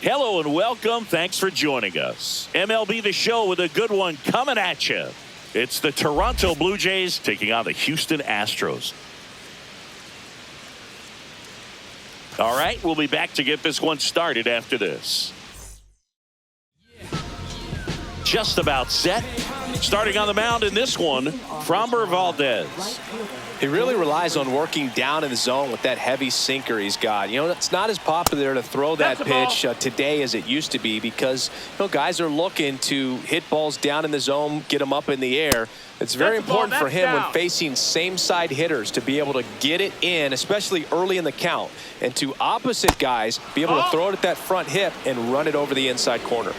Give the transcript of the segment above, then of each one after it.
Hello and welcome. Thanks for joining us. MLB The Show with a good one coming at you. It's the Toronto Blue Jays taking on the Houston Astros. All right, we'll be back to get this one started after this. Just about set. Starting on the mound in this one, Framber Valdez. He really relies on working down in the zone with that heavy sinker he's got. You know, it's not as popular to throw that pitch today as it used to be because, you know, guys are looking to hit balls down in the zone, get them up in the air. It's very important for him when facing same side hitters to be able to get it in, especially early in the count, and to opposite guys be able to throw it at that front hip and run it over the inside corner.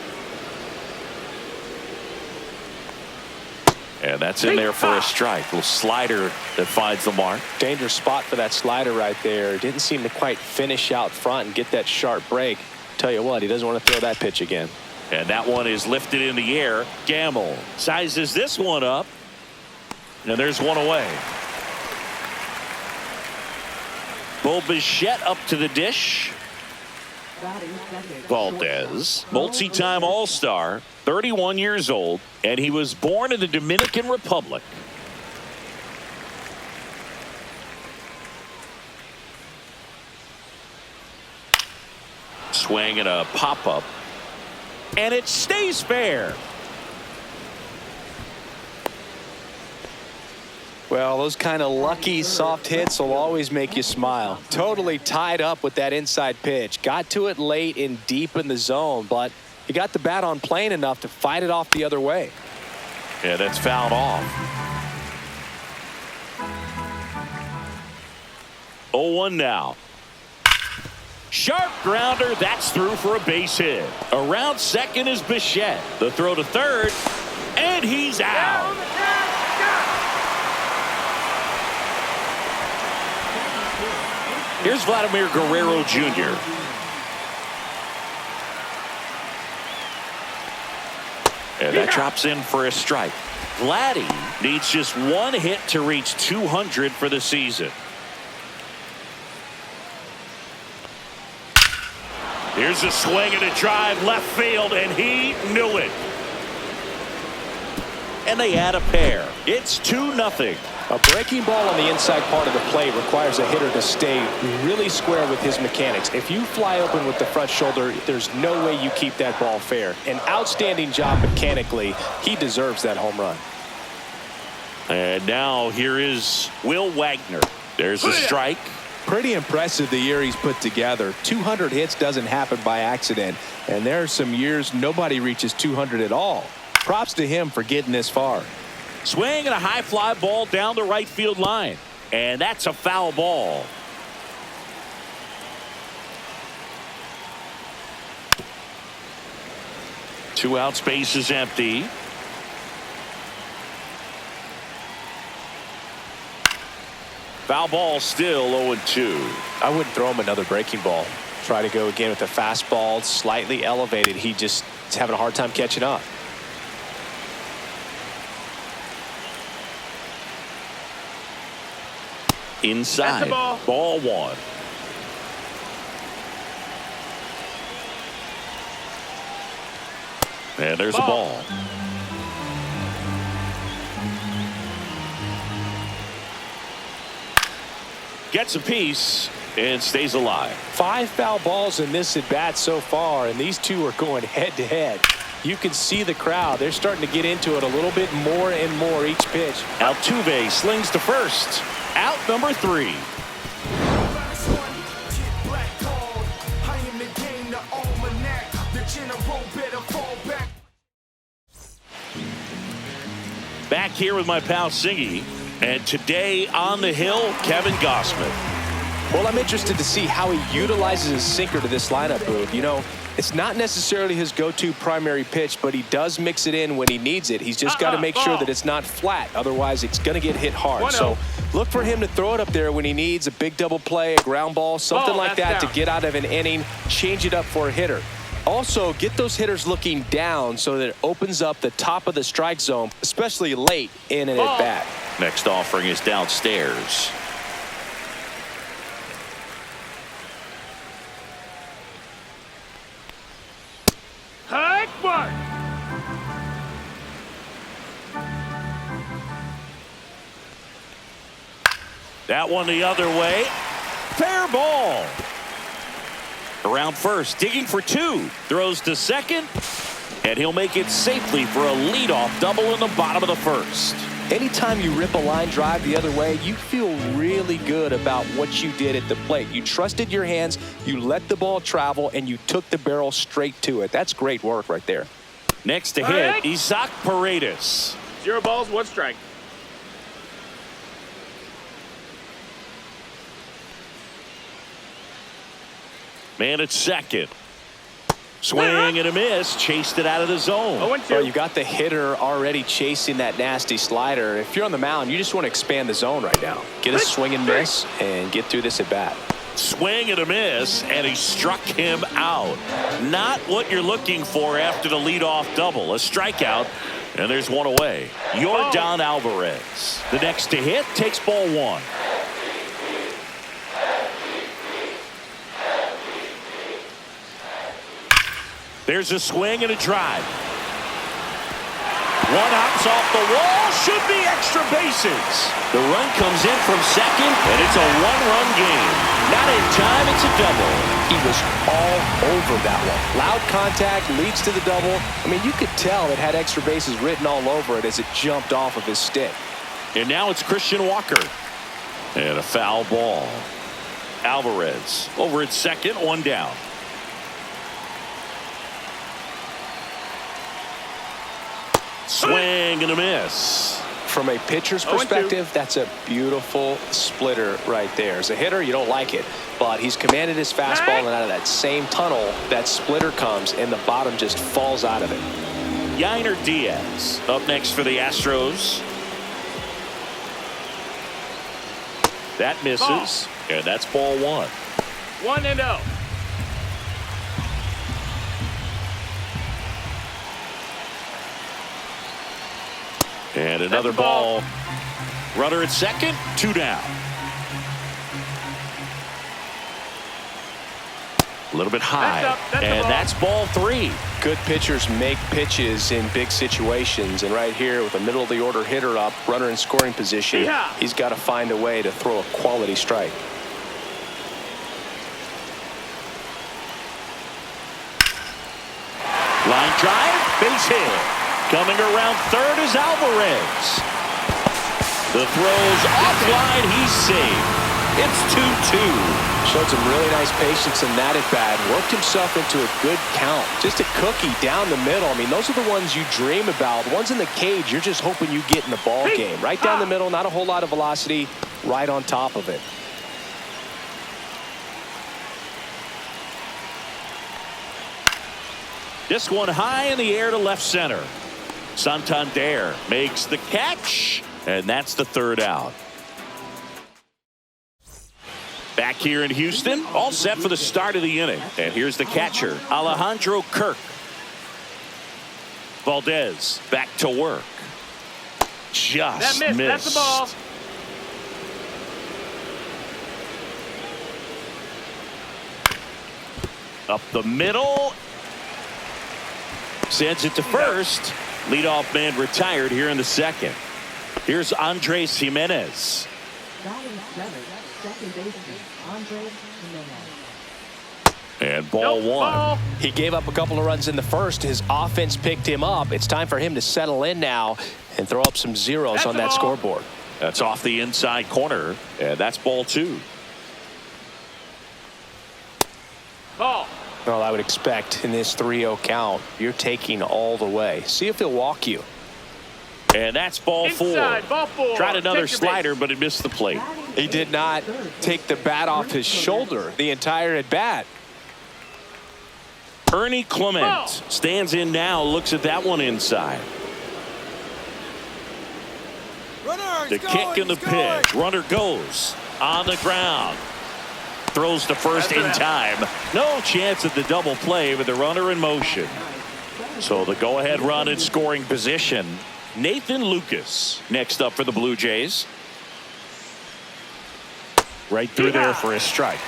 And that's in there for a strike. Little slider that finds the mark. Dangerous spot for that slider right there. Didn't seem to quite finish out front and get that sharp break. Tell you what, he doesn't want to throw that pitch again. And that one is lifted in the air. Gamble sizes this one up. And there's one away. Bo Bichette up to the dish. Valdez, multi-time All-Star, 31 years old, and he was born in the Dominican Republic. Swing and a pop-up, and it stays fair. Well, those kind of lucky soft hits will always make you smile. Totally tied up with that inside pitch. Got to it late and deep in the zone, but he got the bat on plane enough to fight it off the other way. Yeah, that's fouled off. 0-1 now. Sharp grounder. That's through for a base hit. Around second is Bichette. The throw to third, and he's out. Here's Vladimir Guerrero Jr. And that drops in for a strike. Vladdy needs just one hit to reach 200 for the season. Here's a swing and a drive left field, and he knew it. And they add a pair. It's 2-0. A breaking ball on the inside part of the plate requires a hitter to stay really square with his mechanics. If you fly open with the front shoulder, there's no way you keep that ball fair. An outstanding job mechanically. He deserves that home run. And now here is Will Wagner. There's a strike. Pretty impressive the year he's put together. 200 hits doesn't happen by accident. And there are some years nobody reaches 200 at all. Props to him for getting this far. Swing and a high fly ball down the right field line. And that's a foul ball. Two out, space is empty. Foul ball still 0-2. I wouldn't throw him another breaking ball. Try to go again with the fastball slightly elevated. He just is having a hard time catching up. Inside. Ball one. And there's a ball. Gets a piece and stays alive. 5 foul balls in this at bat so far, and these two are going head to head. You can see the crowd. They're starting to get into it a little bit more and more each pitch. Altuve slings to first. Out number 3. Back here with my pal Singy, and today on the hill, Kevin Gossman. Well, I'm interested to see how he utilizes his sinker to this lineup, Boog. You know, it's not necessarily his go-to primary pitch, but he does mix it in when he needs it. He's just got to make sure that it's not flat. Otherwise, it's going to get hit hard. So look for him to throw it up there when he needs a big double play, a ground ball, something like that to get out of an inning, change it up for a hitter. Also, get those hitters looking down so that it opens up the top of the strike zone, especially late in an at-bat. Next offering is downstairs. That one the other way. Fair ball. Around first, digging for two. Throws to second, and he'll make it safely for a leadoff double in the bottom of the first. Anytime you rip a line drive the other way, you feel really good about what you did at the plate. You trusted your hands, you let the ball travel, and you took the barrel straight to it. That's great work right there. Next to hit, Isaac Paredes. 0 balls, 1 strike. Man at second. Swing and a miss. Chased it out of the zone. 0-2. Well, you got the hitter already chasing that nasty slider. If you're on the mound, you just want to expand the zone right now. Get a swing and miss and get through this at bat. Swing and a miss, and he struck him out. Not what you're looking for after the leadoff double. A strikeout, and there's one away. Yordan Alvarez. The next to hit takes ball 1. There's a swing and a drive. One hops off the wall. Should be extra bases. The run comes in from second, and it's a 1-run game. Not in time, it's a double. He was all over that one. Loud contact leads to the double. I mean, you could tell it had extra bases written all over it as it jumped off of his stick. And now it's Christian Walker. And a foul ball. Alvarez over at second, 1 down. Swing and a miss. From a pitcher's perspective, that's a beautiful splitter right there. As a hitter, you don't like it, but he's commanded his fastball, and out of that same tunnel, that splitter comes, and the bottom just falls out of it. Yainer Diaz up next for the Astros. That misses, and that's ball 1. 1-0. And another ball. Runner at second, 2 down. A little bit high, and that's ball 3. Good pitchers make pitches in big situations, and right here with a middle of the order hitter up, runner in scoring position, he's got to find a way to throw a quality strike. Line drive, base hit. Coming around third is Alvarez. The throw's offline, he's safe. It's 2-2. Showed some really nice patience in that at bat. Worked himself into a good count. Just a cookie down the middle. I mean, those are the ones you dream about. Ones in the cage, you're just hoping you get in the ball game. Right down the middle, not a whole lot of velocity. Right on top of it. This one high in the air to left center. Santander makes the catch, and that's the 3rd out. Back here in Houston, all set for the start of the inning. And here's the catcher, Alejandro Kirk. Valdez back to work. Just missed. That's the ball. Up the middle. Sends it to first. Leadoff man retired here in the second. Here's Andres Jimenez. And ball 1. He gave up a couple of runs in the first. His offense picked him up. It's time for him to settle in now and throw up some zeros on that scoreboard. That's off the inside corner, and that's ball 2. Ball. Well, I would expect in this 3-0 count, you're taking all the way. See if he'll walk you. And that's ball 4. Inside, ball 4. Tried another slider, but it missed the plate. He did not take the bat off his shoulder the entire at bat. Ernie Clement stands in now, looks at that one inside. The kick and the pitch. Runner goes on the ground. Throws to first in time. No chance at the double play with the runner in motion. So the go-ahead run in scoring position. Nathan Lucas next up for the Blue Jays. Right through there for a strike.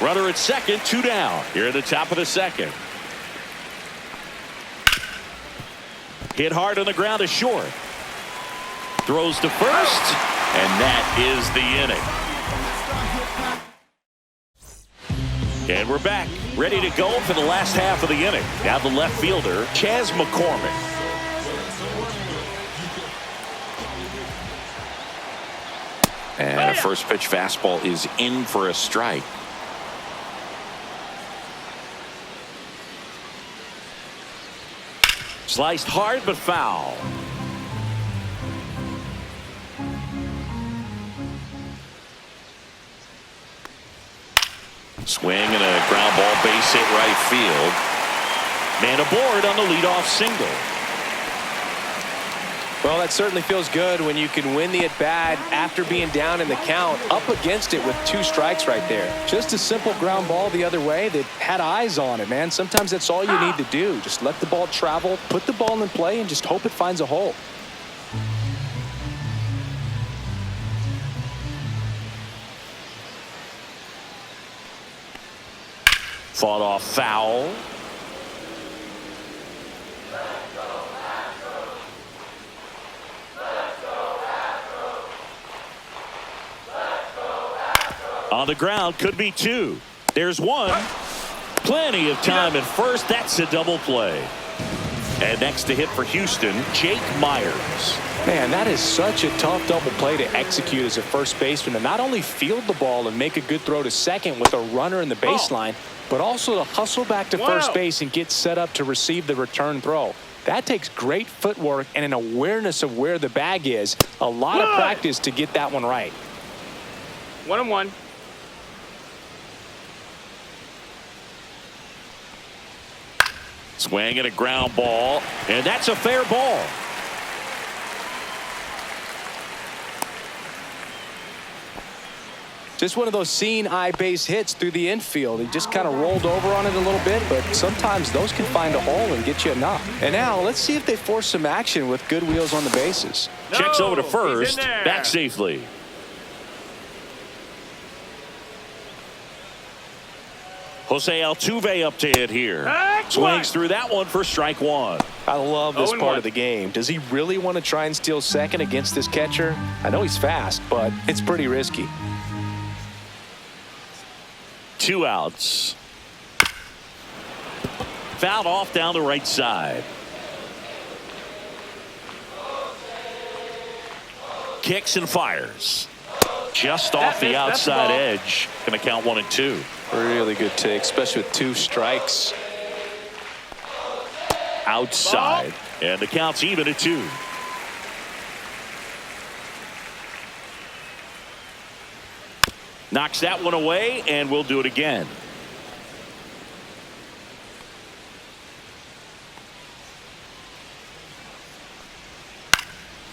Runner at second, 2 down. Here at the top of the second. Hit hard on the ground to short. Throws to first, and that is the inning. And we're back, ready to go for the last half of the inning. Now the left fielder, Chas McCormick. And a first pitch fastball is in for a strike. Sliced hard but foul. Swing and a ground ball, base hit right field. Man aboard on the leadoff single. Well, that certainly feels good when you can win the at-bat after being down in the count, up against it with 2 strikes right there. Just a simple ground ball the other way that had eyes on it, man. Sometimes that's all you need to do. Just let the ball travel, put the ball in play, and just hope it finds a hole. Fought off foul. On the ground, could be 2. There's 1. Plenty of time at first. That's a double play. And next to hit for Houston, Jake Myers. Man, that is such a tough double play to execute as a first baseman, to not only field the ball and make a good throw to second with a runner in the baseline, but also to hustle back to first base and get set up to receive the return throw. That takes great footwork and an awareness of where the bag is. A lot of practice to get that one right. 1-1. Swing and a ground ball, and that's a fair ball. Just one of those seeing eye base hits through the infield. He just kind of rolled over on it a little bit, but sometimes those can find a hole and get you enough. And now let's see if they force some action with good wheels on the bases. Checks over to first, back safely. Jose Altuve up to hit here. Swings through that one for strike 1. I love this part of the game. Does he really want to try and steal second against this catcher? I know he's fast, but it's pretty risky. 2 outs. Fouled off down the right side. Kicks and fires. Just off the outside edge. Going to count 1 and 2. Really good take, especially with 2 strikes. Outside. And the count's even at 2. Knocks that one away, and we'll do it again.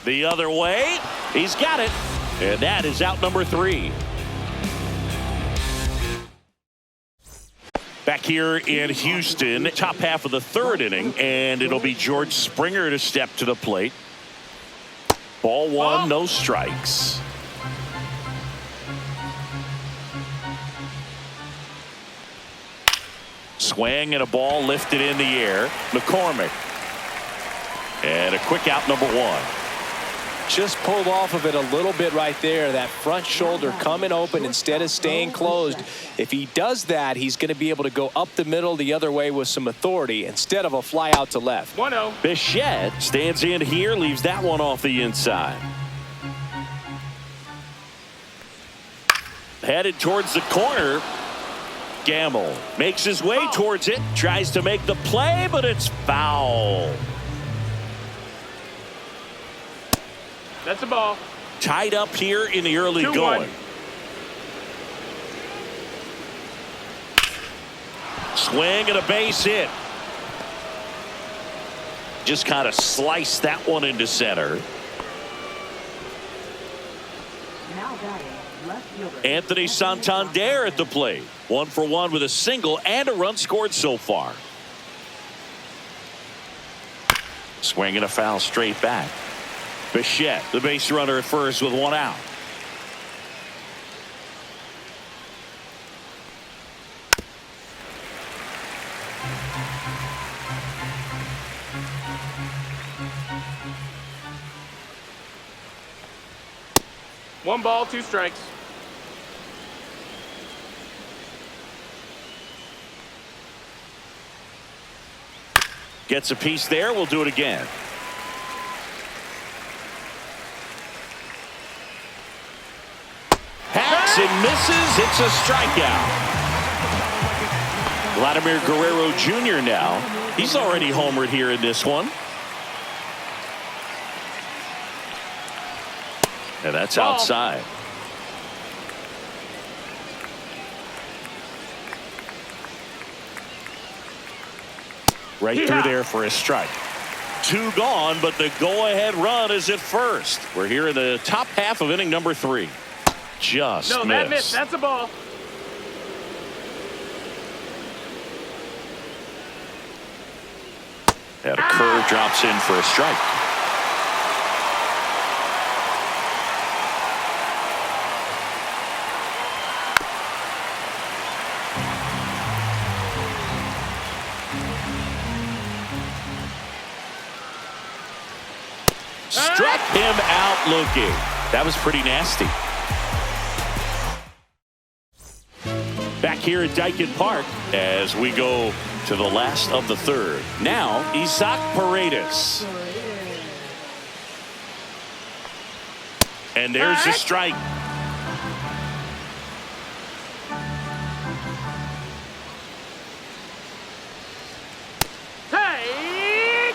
The other way. He's got it. And that is out number 3. Back here in Houston, top half of the 3rd inning, and it'll be George Springer to step to the plate. Ball 1, no strikes. Swing and a ball lifted in the air. McCormick. And a quick out, number 1. Just pulled off of it a little bit right there. That front shoulder coming open instead of staying closed. If he does that, he's going to be able to go up the middle the other way with some authority instead of a fly out to left. 1-0. Bichette stands in here, leaves that one off the inside. Headed towards the corner. Gamble makes his way towards it, tries to make the play, but it's foul. That's a ball. Tied up here in the early 2-1. going. Swing and a base hit. Just kind of sliced that one into center. Anthony Santander at the plate. 1 for 1 with a single and a run scored so far. Swing and a foul straight back. Bichette, the base runner at first with 1 out. One ball, 2 strikes. Gets a piece there. We'll do it again. Hacks and misses. It's a strikeout. Vladimir Guerrero Jr. now. He's already homered here in this one. And that's outside. Right through there for a strike. 2 gone, but the go-ahead run is at first. We're here in the top half of inning number 3. Just no, missed. that missed. That's a ball. And a curve drops in for a strike. Struck him out looking. That was pretty nasty. Back here at Daikin Park as we go to the last of the 3rd. Now, Isaac Paredes. And there's a strike. Hey!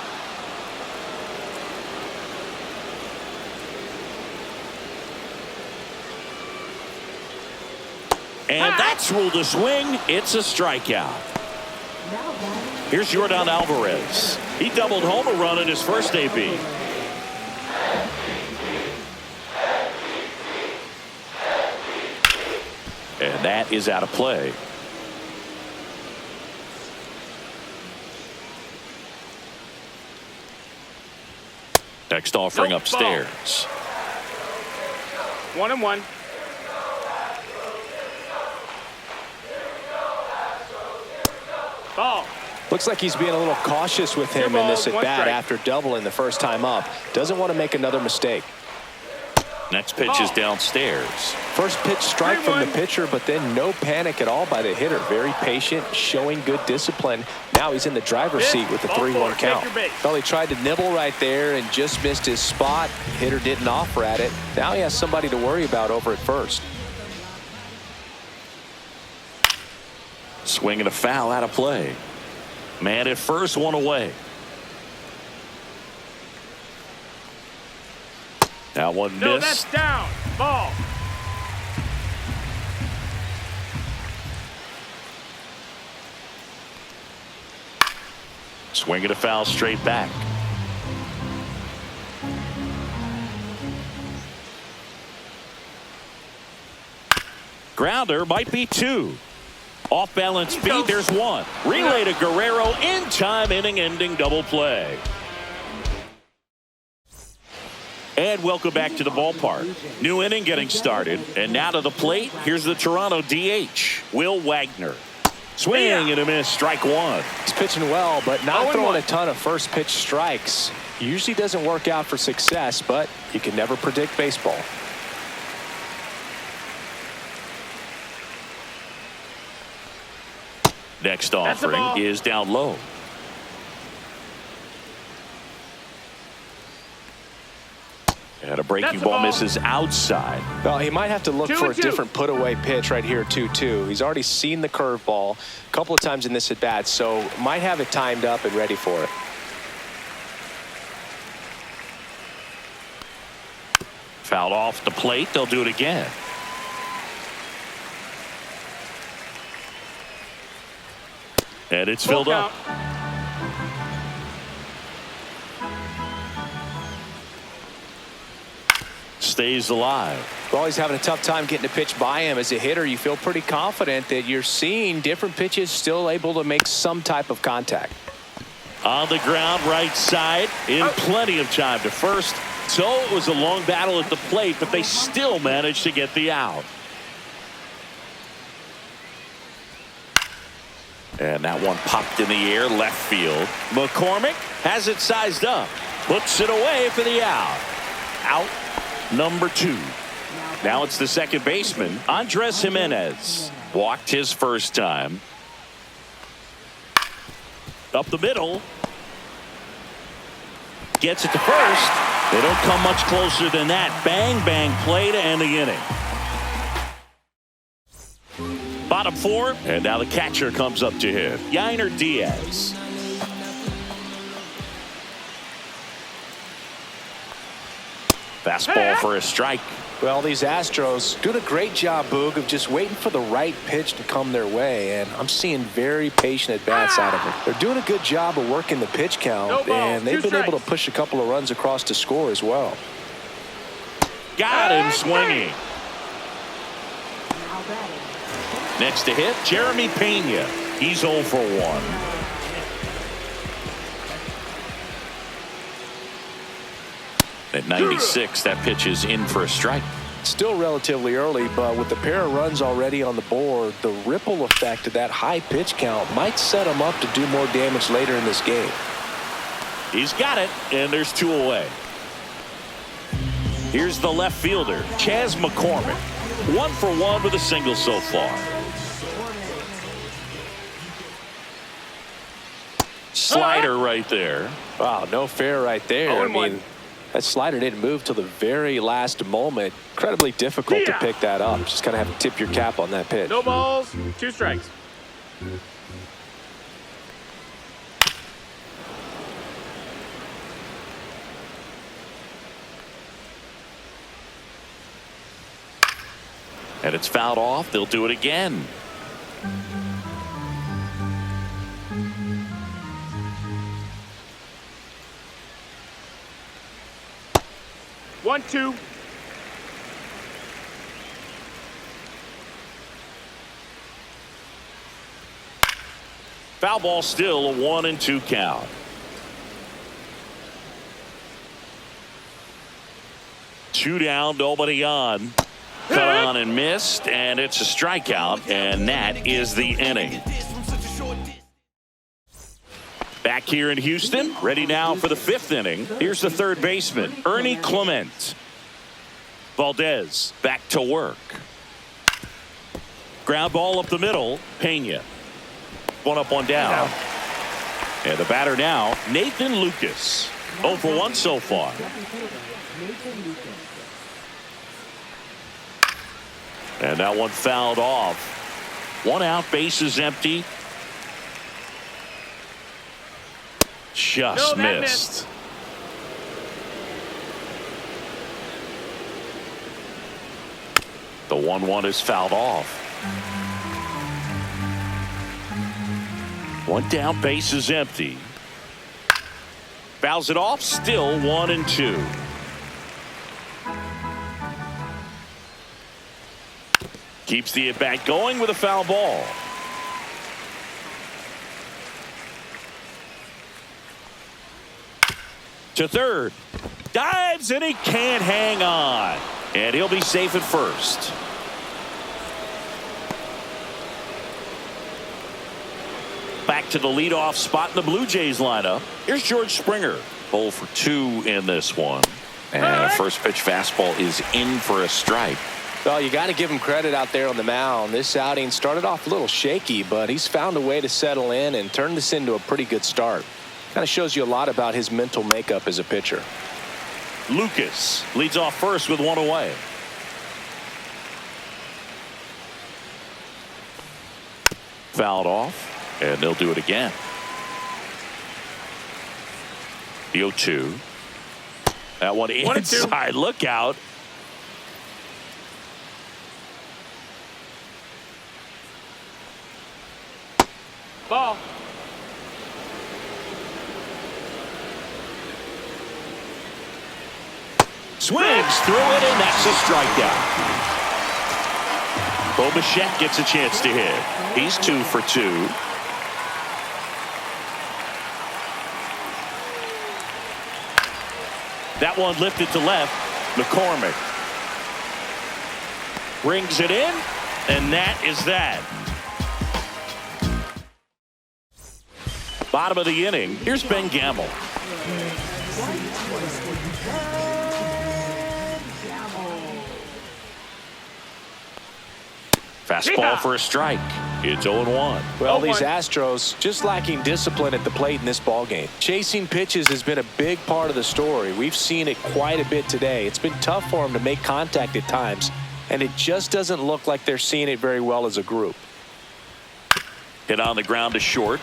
And that's ruled a swing. It's a strikeout. Here's Yordan Alvarez. He doubled home a run in his first AB. And that is out of play. Next offering upstairs. 1-1. Ball. Looks like he's being a little cautious with him in this at bat after doubling the first time up. Doesn't want to make another mistake. Next pitch is downstairs. First pitch strike from the pitcher, but then no panic at all by the hitter. Very patient, showing good discipline. Now he's in the driver's seat with the 3-1 count. Well, he tried to nibble right there and just missed his spot. Hitter didn't offer at it. Now he has somebody to worry about over at first. Swing and a foul out of play. Man at first, 1 away. Now one No, miss. that's down. Ball. Swing and a foul straight back. Grounder might be 2. Off balance speed, there's 1. Relay to Guerrero in time, inning-ending double play. And welcome back to the ballpark. New inning getting started. And now to the plate, here's the Toronto DH, Will Wagner. Swing and a miss, strike 1. He's pitching well, but not throwing a ton of first pitch strikes. Usually doesn't work out for success, but you can never predict baseball. Next offering is down low. And a breaking ball misses outside. Well, he might have to look for a different put-away pitch right here, 2-2. He's already seen the curveball a couple of times in this at-bat, so might have it timed up and ready for it. Fouled off the plate. They'll do it again. And it's filled up. Stays alive. Well, he's having a tough time getting a pitch by him. As a hitter, you feel pretty confident that you're seeing different pitches still able to make some type of contact. On the ground, right side, in plenty of time to first. So it was a long battle at the plate, but they still managed to get the out. And that one popped in the air, left field. McCormick has it sized up. Puts it away for the out. Out number 2. Now it's the second baseman, Andres Jimenez. Walked his first time. Up the middle. gets it to first. They don't come much closer than that. Bang, bang play to end the inning. Bottom four, and now the catcher comes up to hit. Yainer Diaz. Fastball for a strike. Well, these Astros doing a great job, Boog, of just waiting for the right pitch to come their way, and I'm seeing very patient at-bats out of them. They're doing a good job of working the pitch count, and they've been able to push a couple of runs across to score as well. Got him swinging. Next to hit, Jeremy Pena. He's 0 for 1. At 96, that pitch is in for a strike. Still relatively early, but with the pair of runs already on the board, the ripple effect of that high pitch count might set him up to do more damage later in this game. He's got it, and there's 2 away. Here's the left fielder, Chas McCormick. 1 for 1 with a single so far. Slider right there. Wow, no fair right there. I mean, that slider didn't move till the very last moment. Incredibly difficult to pick that up. Just kind of have to tip your cap on that pitch. No balls, 2 strikes. And it's fouled off. They'll do it again. One, two. Foul ball, still a 1-2 count. Two down, nobody on. Cut on and missed, and it's a strikeout, and that is the inning. Back here in Houston, ready now for the 5th inning. Here's the third baseman, Ernie Clement. Valdez back to work. Ground ball up the middle, Pena. 1 up, 1 down. And the batter now, Nathan Lucas. 0 for 1 so far. And that one fouled off. 1 out, bases empty. Just missed. The 1-1 is fouled off. 1 down, bases empty. Fouls it off, still 1-2. Keeps the at-bat going with a foul ball. To third. Dives, and he can't hang on. And he'll be safe at first. Back to the leadoff spot in the Blue Jays lineup. Here's George Springer. 0 for 2 in this one. And a first pitch fastball is in for a strike. Well, you got to give him credit out there on the mound. This outing started off a little shaky, but he's found a way to settle in and turn this into a pretty good start. Kind of shows you a lot about his mental makeup as a pitcher. Lucas leads off first with 1 away. Fouled off, and they'll do it again. The 0-2. That one inside. Look out. Ball. Swings through it, and that's a strikeout. Bo Bichette gets a chance to hit. He's 2 for 2. That one lifted to left. McCormick brings it in, and that is that. Bottom of the inning. Here's Ben Gamble. Fastball for a strike. It's 0-1. Well, these Astros just lacking discipline at the plate in this ballgame. Chasing pitches has been a big part of the story. We've seen it quite a bit today. It's been tough for them to make contact at times, and it just doesn't look like they're seeing it very well as a group. Hit on the ground to short.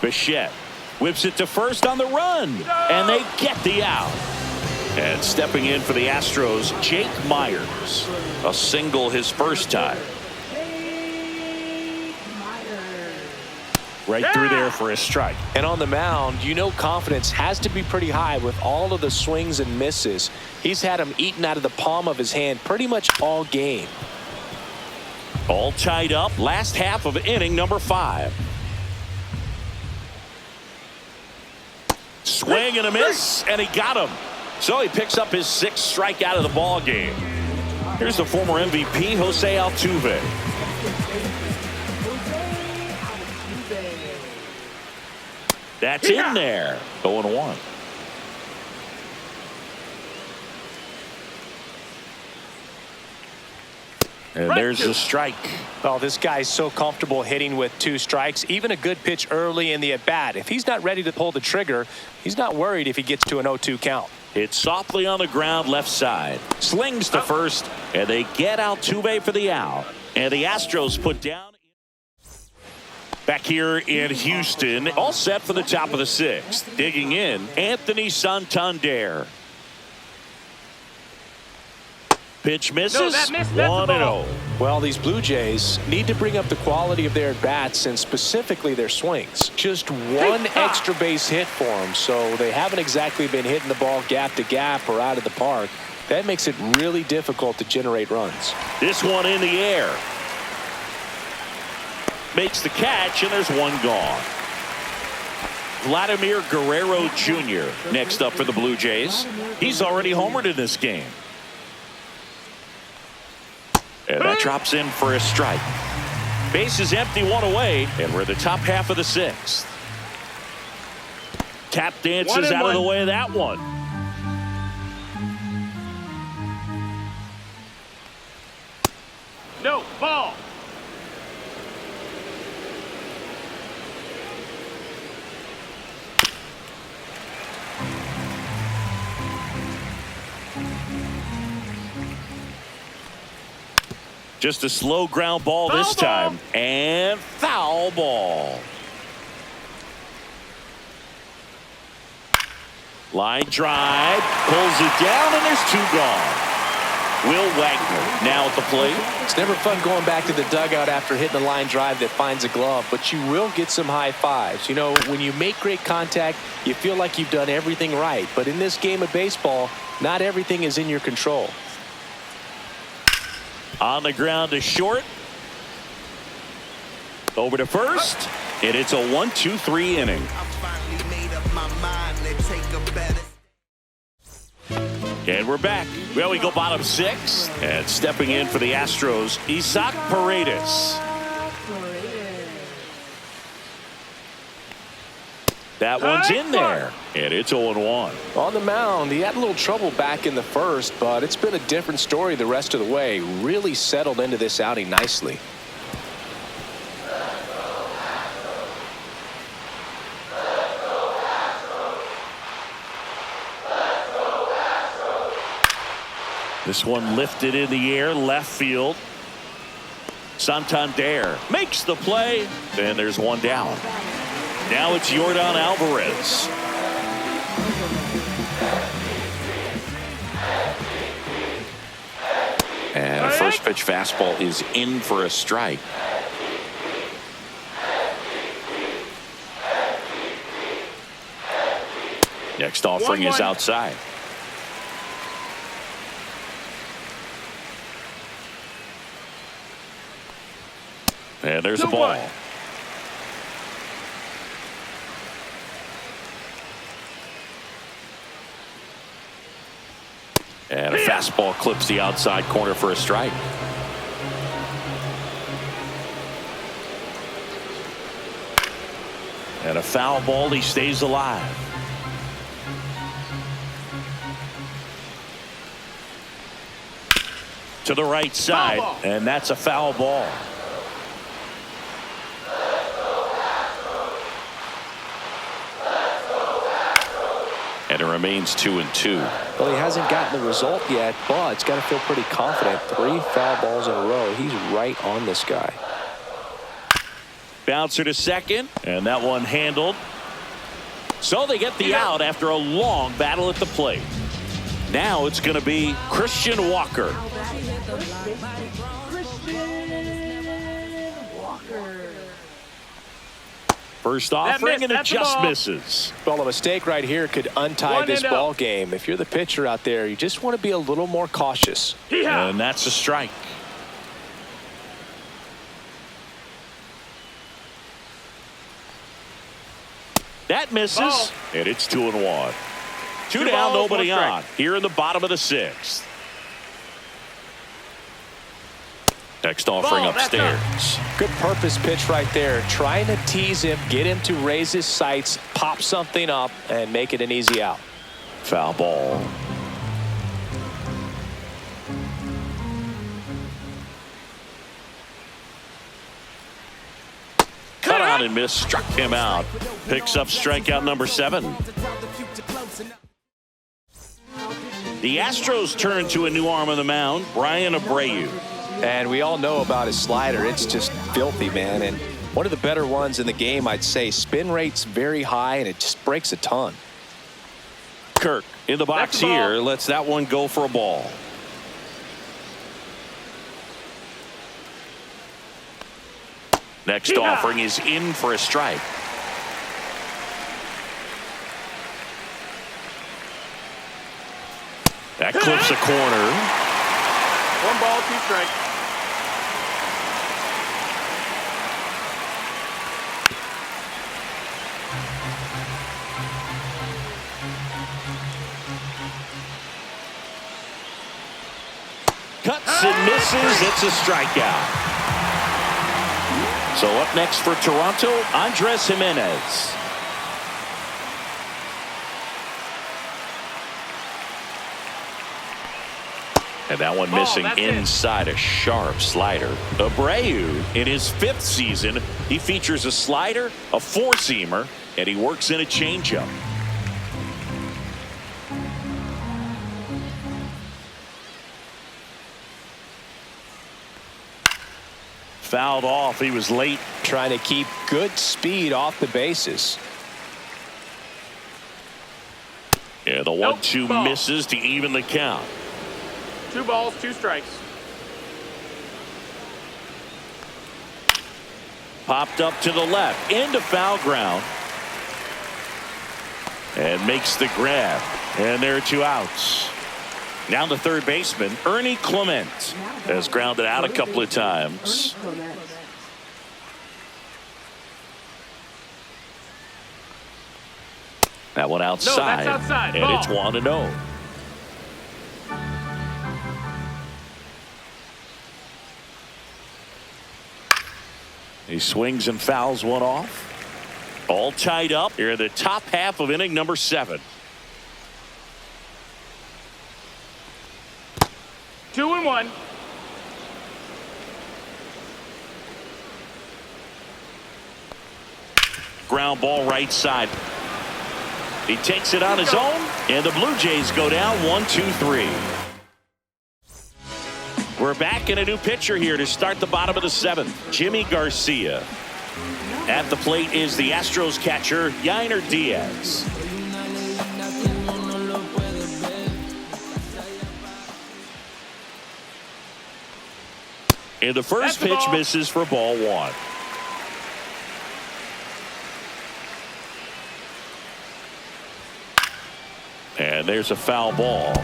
Bichette whips it to first on the run, and they get the out. And stepping in for the Astros, Jake Myers. A single his first time. Right through there for a strike. And on the mound, you know confidence has to be pretty high with all of the swings and misses. He's had them eaten out of the palm of his hand pretty much all game. All tied up. Last half of inning number 5. Swing and a miss, and he got him. So he picks up his 6th strikeout of the ball game. Here's the former MVP, Jose Altuve. That's in there. 0-1. And there's the strike. Oh, this guy's so comfortable hitting with 2 strikes. Even a good pitch early in the at-bat. If he's not ready to pull the trigger, he's not worried if he gets to an 0-2 count. It's softly on the ground left side. Slings to first, and they get Altuve for the out. And the Astros put down. Back here in Houston, all set for the top of the 6th. Digging in, Anthony Santander. Pitch misses. 1-0. Well, these Blue Jays need to bring up the quality of their at-bats and specifically their swings. Just one extra base hit for them, so they haven't exactly been hitting the ball gap to gap or out of the park. That makes it really difficult to generate runs. This one in the air. Makes the catch, and there's one gone. Vladimir Guerrero Jr. next up for the Blue Jays. He's already homered in this game. And that drops in for a strike. Base is empty, 1 away, and we're at the top half of the 6th. Tap dances out of the way of that one. No, ball. Just a slow ground ball this time. And foul ball. Line drive. Pulls it down, and there's 2 gone. Will Wagner now at the plate. It's never fun going back to the dugout after hitting a line drive that finds a glove, but you will get some high fives. You know, when you make great contact, you feel like you've done everything right. But in this game of baseball, not everything is in your control. On the ground to short. Over to first. And it's a 1-2-3 inning. And we're back. Well, we go bottom 6. And stepping in for the Astros, Isaac Paredes. That one's in there. And it's 0-1. On the mound, he had a little trouble back in the first, but it's been a different story the rest of the way. Really settled into this outing nicely. This one lifted in the air, left field. Santander makes the play. And there's one down. Now it's Yordan Alvarez. And a first pitch fastball is in for a strike. Next offering is outside. And there's a ball. And a fastball clips the outside corner for a strike. And a foul ball, he stays alive. To the right side, and that's a foul ball. And it remains 2-2. Well, he hasn't gotten the result yet, but he's got to feel pretty confident. 3 foul balls in a row. He's right on this guy. Bouncer to second, and that one handled. So they get the out after a long battle at the plate. Now it's going to be Christian Walker. First offering, and it just misses. Well, a mistake right here could untie this ball game. If you're the pitcher out there, you just want to be a little more cautious. And that's a strike. That misses, and it's 2-1. Two down, nobody on. Here in the bottom of the 6th. Next offering upstairs. Good purpose pitch right there. Trying to tease him, get him to raise his sights, pop something up, and make it an easy out. Foul ball. Cut on and miss, struck him out. Picks up strikeout number 7. The Astros turn to a new arm on the mound, Brian Abreu. And we all know about his slider. It's just filthy, man. And one of the better ones in the game, I'd say. Spin rate's very high, and it just breaks a ton. Kirk in the box here. Lets that one go for a ball. Next offering is in for a strike. That clips a corner. 1 ball, 2 strikes. Cuts and misses. It's a strikeout. So up next for Toronto, Andres Jimenez. And that one missing inside a sharp slider. Abreu, in his 5th season, he features a slider, a 4-seamer, and he works in a changeup. Fouled off. He was late. Trying to keep good speed off the bases. Yeah, the 1-2 misses to even the count. 2 balls, 2 strikes. Popped up to the left into foul ground. And makes the grab. And there are 2 outs. Now the third baseman, Ernie Clement, has grounded out a couple of times. That one outside, no, that's outside. And it's 1-0. He swings and fouls one off. All tied up here in the top half of inning number 7. 2-1. Ground ball right side. He takes it on his own, and the Blue Jays go down 1-2-3. We're back in a new pitcher here to start the bottom of the 7th. Jimmy Garcia. At the plate is the Astros catcher, Yainer Diaz. And the first pitch misses for ball 1. And there's a foul ball.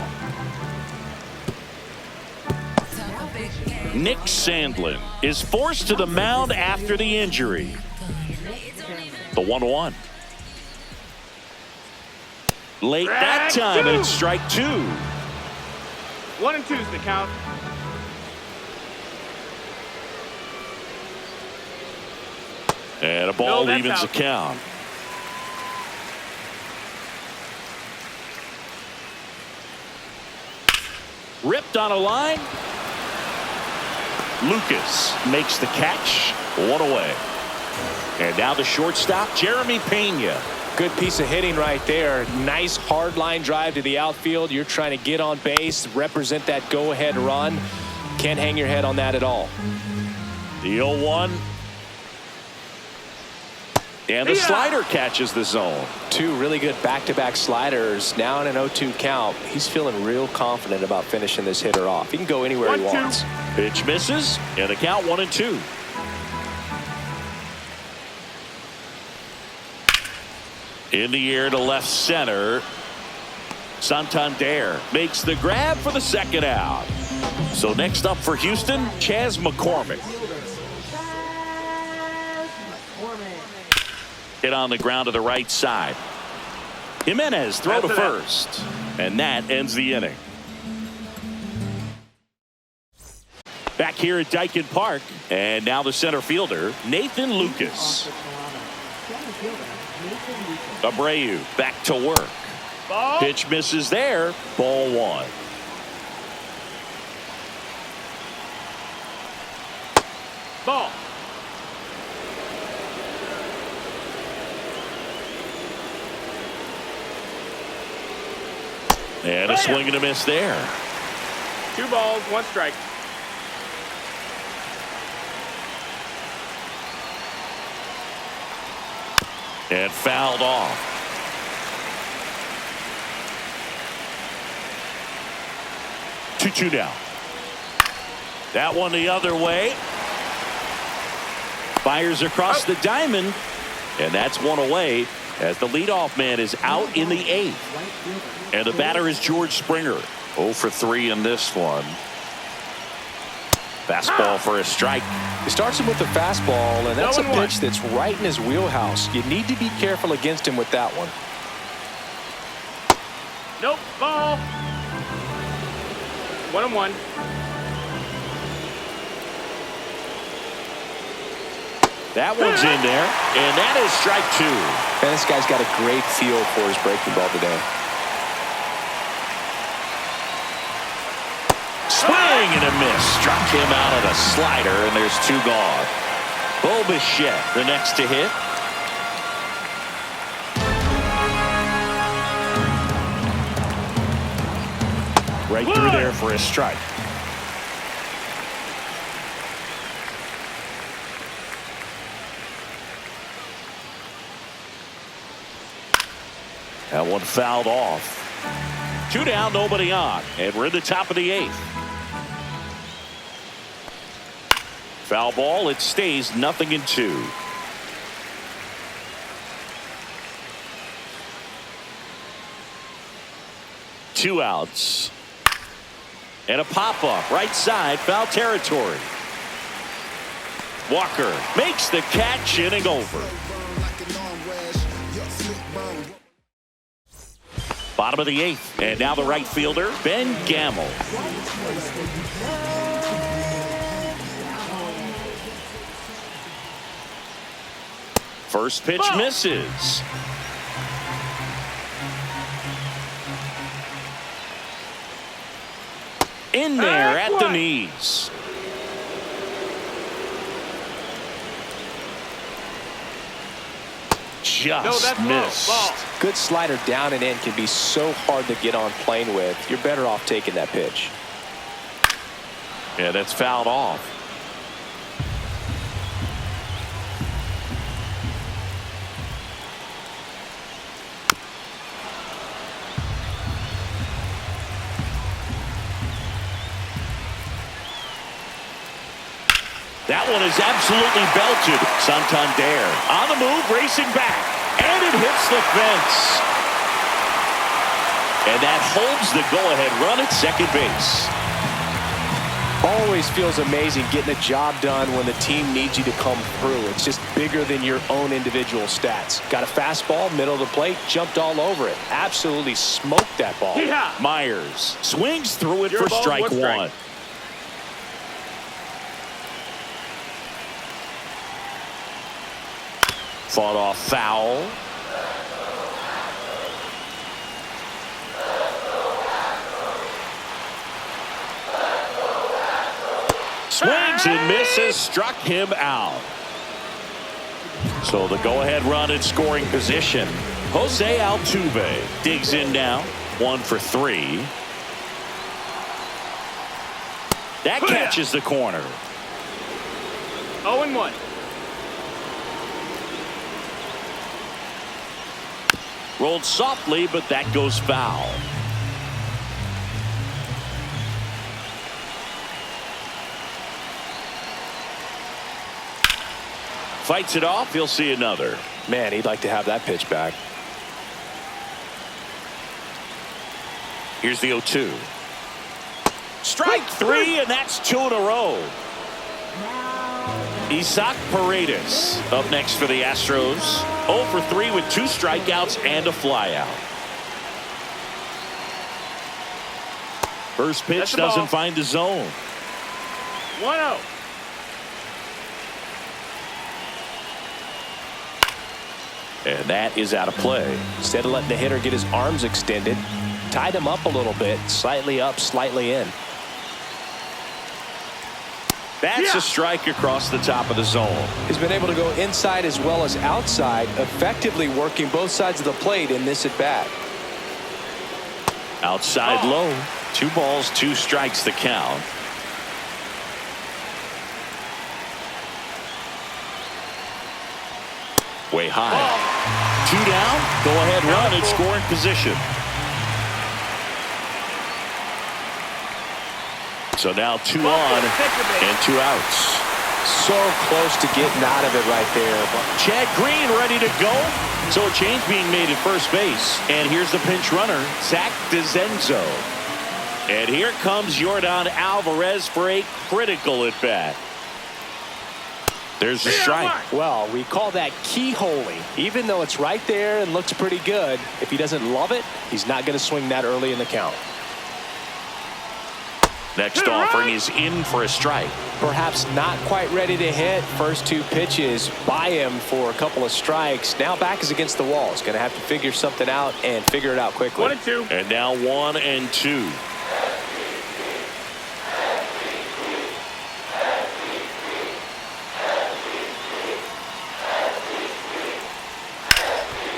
Nick Sandlin is forced to the mound after the injury. The 1-1. Late that time, and it's strike 2. 1-2 is the count. And a ball evens the count. Ripped on a line. Lucas makes the catch. 1 away. And now the shortstop, Jeremy Pena. Good piece of hitting right there. Nice hard line drive to the outfield. You're trying to get on base, represent that go-ahead run. Can't hang your head on that at all. The 0-1. And the slider catches the zone. Two really good back-to-back sliders. Now in an 0-2 count. He's feeling real confident about finishing this hitter off. He can go anywhere he wants. Pitch misses, and the count 1-2. In the air to left center. Santander makes the grab for the second out. So next up for Houston, Chas McCormick. Hit on the ground to the right side. Jimenez throw to first. And that ends the inning. Back here at Dyken Park. And now the center fielder, Nathan Lucas. Abreu back to work. Ball. Pitch misses there. Ball one. Ball. And a swing and a miss there. 2 balls, 1 strike. And fouled off. 2-2 now. That one the other way. Fires across the diamond. And that's one away as the leadoff man is out in the 8th. And the batter is George Springer. 0 for 3 in this one. Fastball for a strike. He starts him with the fastball, and that's a pitch that's right in his wheelhouse. You need to be careful against him with that one. Nope. Ball. 1-1. That one's in there, and that is strike 2. Man, this guy's got a great feel for his breaking ball today. Swing and a miss. Struck him out of the slider, and there's 2 gone. Bo Bichette, the next to hit. Right through there for a strike. That one fouled off. 2 down, nobody on, and we're in the top of the 8th. Foul ball, it stays 0-2. Two outs. And a pop-up, right side, foul territory. Walker makes the catch, inning over. Bottom of the 8th, and now the right fielder, Ben Gamel. First pitch misses. In there at the knees. Just missed. Good slider down and in can be so hard to get on plane with. You're better off taking that pitch. Yeah, that's fouled off. That one is absolutely belted. Santander on the move, racing back, and it hits the fence. And that holds the go-ahead run at second base. Always feels amazing getting a job done when the team needs you to come through. It's just bigger than your own individual stats. Got a fastball, middle of the plate, jumped all over it. Absolutely smoked that ball. Yeah. Myers swings through it for strike 1. Fought off foul. Swings and misses, struck him out. So the go-ahead run in scoring position. Jose Altuve digs in now. 1 for 3. That catches the corner. 0-1. Rolled softly, but that goes foul. Fights it off. He'll see another. Man, he'd like to have that pitch back. Here's the 0-2. Strike 3, and that's 2 in a row. Isaac Paredes up next for the Astros. 0 for 3 with 2 strikeouts and a flyout. First pitch doesn't find the zone. 1-0. And that is out of play. Instead of letting the hitter get his arms extended, tied him up a little bit, slightly up, slightly in. That's a strike across the top of the zone. He's been able to go inside as well as outside, effectively working both sides of the plate in this at bat. Outside low. 2 balls, 2 strikes the count. Way high. 2 down. Go ahead run in scoring position. So now 2 on and 2 outs. So close to getting out of it right there. Chad Green ready to go. So a change being made at first base. And here's the pinch runner, Zach DeZenzo. And here comes Yordan Alvarez for a critical at bat. There's a strike. Well, we call that keyholing. Even though it's right there and looks pretty good, if he doesn't love it, he's not going to swing that early in the count. Next offering is in for a strike. Perhaps not quite ready to hit. First 2 pitches by him for a couple of strikes. Now back is against the wall. He's going to have to figure something out and figure it out quickly. 1-2. And now 1 and 2.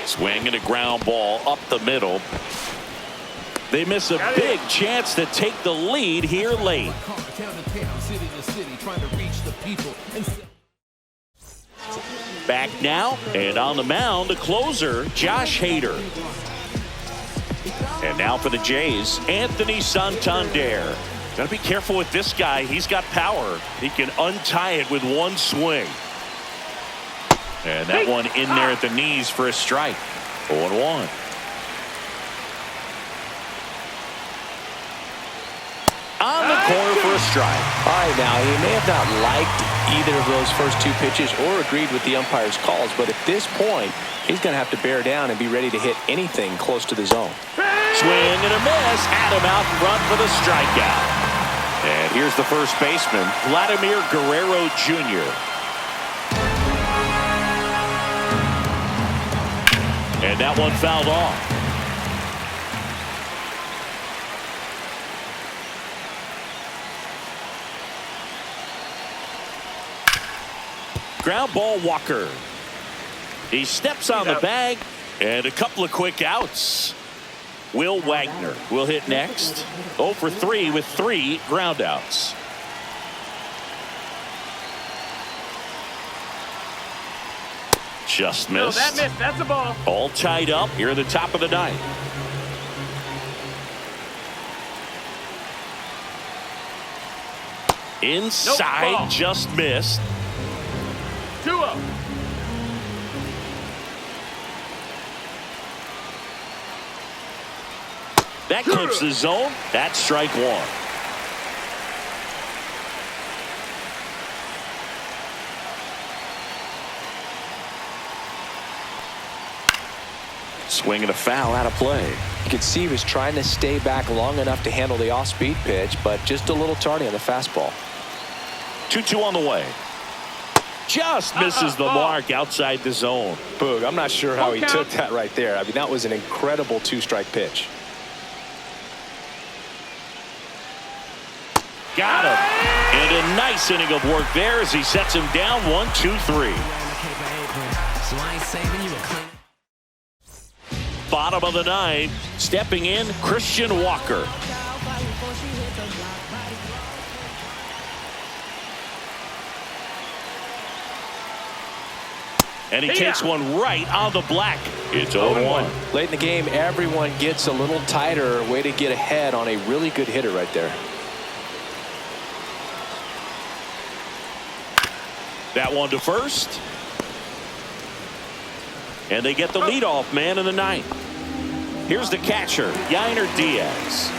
Swing and a ground ball up the middle. They miss a big chance to take the lead here late. Back now, and on the mound, the closer, Josh Hader. And now for the Jays, Anthony Santander. Got to be careful with this guy. He's got power. He can untie it with 1 swing. And that one in there at the knees for a strike. 0-1. On the corner for a strike. All right, now, he may have not liked either of those first 2 pitches or agreed with the umpire's calls, but at this point, he's going to have to bear down and be ready to hit anything close to the zone. Swing and a miss. Adam out front for the strikeout. And here's the first baseman, Vladimir Guerrero Jr. And that one fouled off. Ground ball, Walker. He steps on the bag, and a couple of quick outs. Will Wagner will hit next. 0 for 3 with 3 ground outs. Just missed. No, that missed. That's a ball. All tied up here at the top of the 9th. Inside, nope, just missed. 2-0. That clips the zone. That's strike 1. Swing and a foul out of play. You could see he was trying to stay back long enough to handle the off-speed pitch, but just a little tardy on the fastball. 2-2 on the way. Just misses the mark outside the zone. Boog, I'm not sure how he took that right there. I mean, that was an incredible 2-strike pitch. Got him. And a nice inning of work there as he sets him down 1-2-3. bottom of the ninth. Stepping in, Christian Walker. And he takes one right on the black. It's 0-1. Late in the game, everyone gets a little tighter. Way to get ahead on a really good hitter right there. That one to first. And they get the leadoff man in the ninth. Here's the catcher, Yainer Diaz.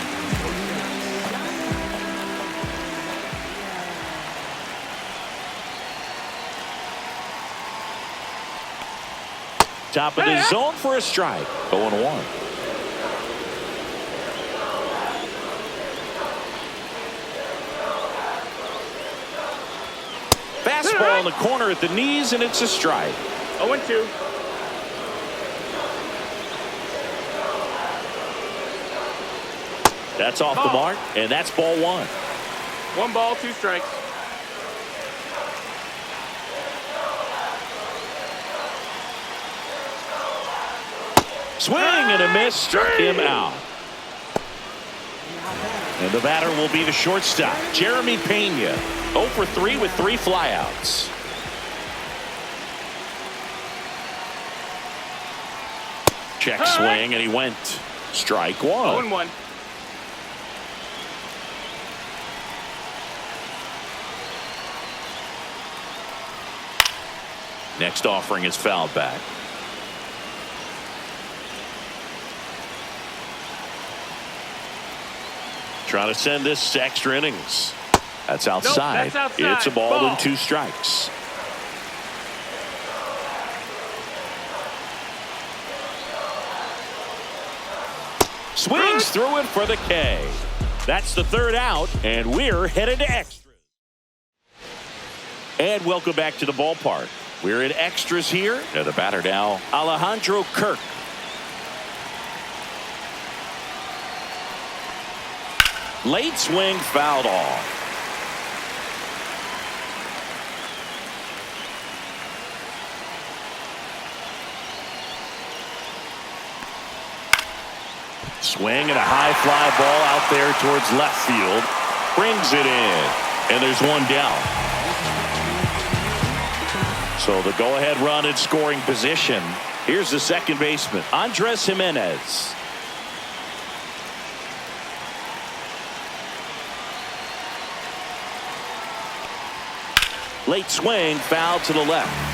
Top of the zone for a strike. 0-1. Fastball in the corner at the knees, and it's a strike. 0-2. That's off the mark, and that's ball one. 1 ball, 2 strikes. Swing and a miss, struck him out. And the batter will be the shortstop, Jeremy Pena. 0 for 3 with 3 flyouts. Check swing, and he went. Strike one. 0-1. Next offering is fouled back. Trying to send this to extra innings. That's outside. Nope, that's outside. It's a ball and 2 strikes. Swings through it for the K. That's the 3rd out, and we're headed to extras. And welcome back to the ballpark. We're in extras here. And the batter now, Alejandro Kirk. Late swing, fouled off. Swing and a high fly ball out there towards left field. Brings it in. And there's one down. So the go-ahead run in scoring position. Here's the second baseman, Andres Jimenez. Late swing, foul to the left.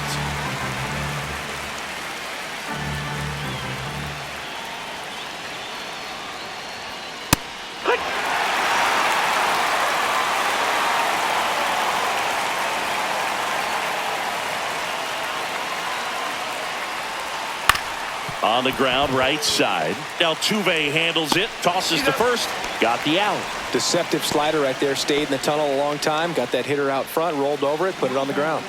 On the ground, right side. Altuve handles it, tosses to first, got the out. Deceptive slider right there. Stayed in the tunnel a long time. Got that hitter out front, rolled over it, put it on the ground.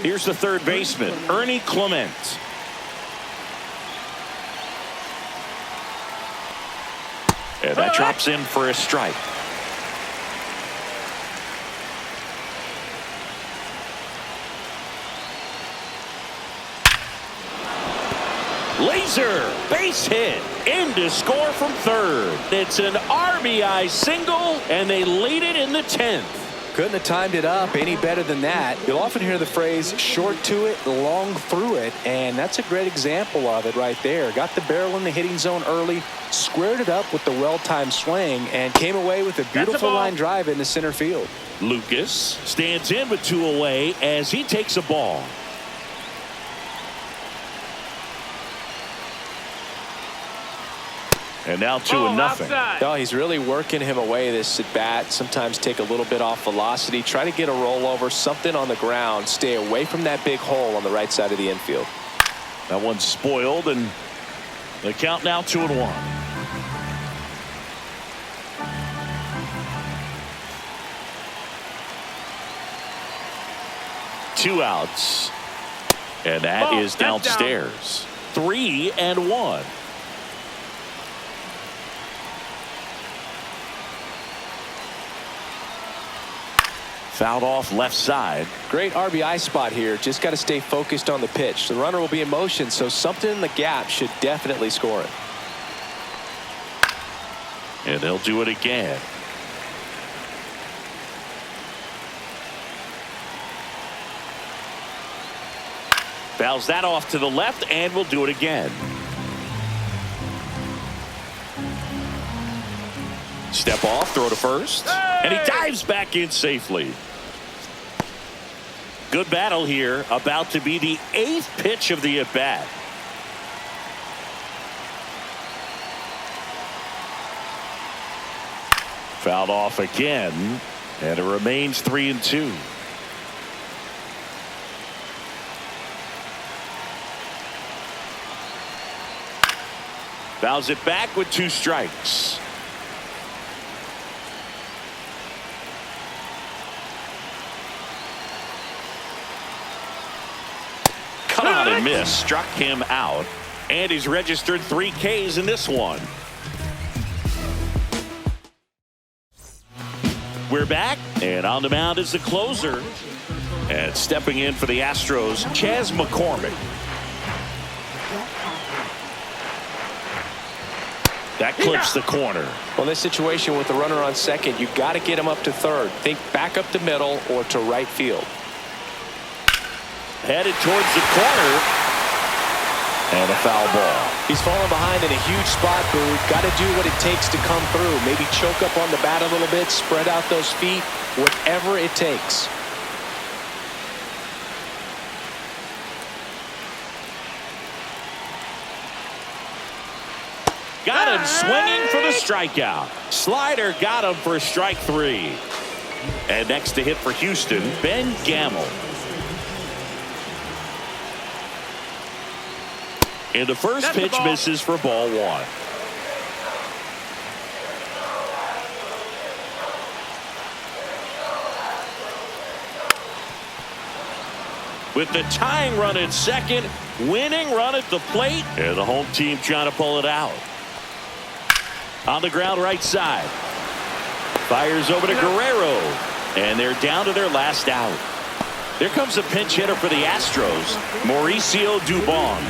Here's the third baseman, Ernie Clement. And that drops in for a strike. Laser, base hit, in to score from third. It's an RBI single, and they lead it in the 10th. Couldn't have timed it up any better than that. You'll often hear the phrase short to it, long through it, and that's a great example of it right there. Got the barrel in the hitting zone early, squared it up with the well-timed swing, and came away with a beautiful line drive into center field. Lucas stands in with 2 away as he takes a ball. And now 2-0. Oh, he's really working him away this at bat. Sometimes take a little bit off velocity. Try to get a rollover, something on the ground. Stay away from that big hole on the right side of the infield. That one's spoiled, and the count now 2-1. Two outs. And that is downstairs. 3-1. Fouled off left side. Great RBI spot here. Just got to stay focused on the pitch. The runner will be in motion, so something in the gap should definitely score it. And they'll do it again. Fouls that off to the left, and we'll do it again. Step off, throw to first, and he dives back in safely. Good battle here, about to be the 8th pitch of the at-bat. Fouled off again, and it remains 3-2. Fouls it back with 2 strikes. Cut on and miss, struck him out, and he's registered 3 Ks in this one. We're back, and on the mound is the closer. And stepping in for the Astros, Chas McCormick. That clips the corner. Well, this situation with the runner on second, you've got to get him up to third. Think back up the middle or to right field. Headed towards the corner. And a foul ball. He's falling behind in a huge spot, Boo. Got to do what it takes to come through. Maybe choke up on the bat a little bit, spread out those feet, whatever it takes. Got him swinging for the strikeout. Slider got him for strike 3. And next to hit for Houston, Ben Gamel. And the first pitch misses for ball 1. With the tying run at second, winning run at the plate, and the home team trying to pull it out. On the ground right side. Fires over to Guerrero. And they're down to their last out. Here comes a pinch hitter for the Astros, Mauricio Dubon.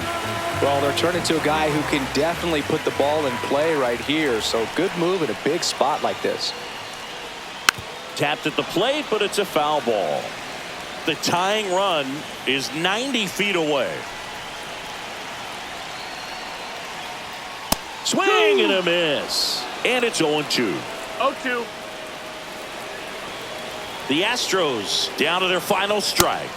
Well, they're turning to a guy who can definitely put the ball in play right here. So good move in a big spot like this. Tapped at the plate, but it's a foul ball. The tying run is 90 feet away. Swing and a miss. And it's 0-2. 0-2. The Astros down to their final strike.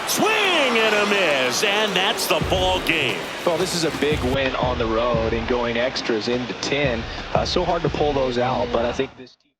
Swing and a miss. And that's the ball game. Well, this is a big win on the road and going extras into 10. So hard to pull those out, but I think this team